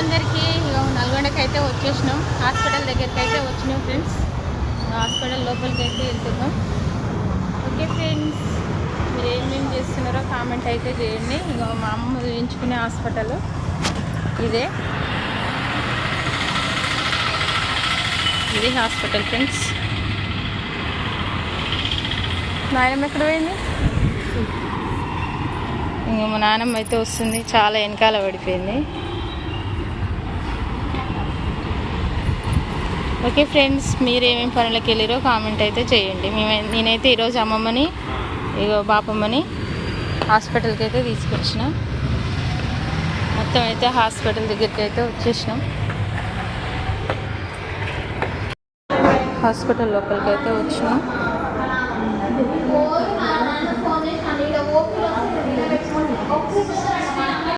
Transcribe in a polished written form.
అందరికీ. నల్గొండకి అయితే వచ్చేసినాం, హాస్పిటల్ దగ్గరికి అయితే వచ్చినాం ఫ్రెండ్స్. హాస్పిటల్ లోపలికి అయితే వెళ్తున్నాం. ఓకే ఫ్రెండ్స్, మీరు ఏమేమి చేస్తున్నారో కామెంట్ అయితే చేయండి. ఇక మా అమ్మ చూయించుకునే హాస్పిటల్ ఇదే హాస్పిటల్ ఫ్రెండ్స్. నాయనమ్మ ఎక్కడ పోయింది? ఇంకా మా నాన్నమ్మ అయితే వస్తుంది, చాలా వెనకాల పడిపోయింది. ఓకే ఫ్రెండ్స్, మీరు ఏమేమి పనులకు వెళ్ళారో కామెంట్ అయితే చేయండి. నేనైతే ఈరోజు అమ్మమ్మని బాపమ్మని హాస్పిటల్కి అయితే తీసుకొచ్చిన. మొత్తం అయితే హాస్పిటల్ దగ్గరికి అయితే వచ్చేసినాం. హాస్పిటల్ లోపలికి అయితే వచ్చినాం.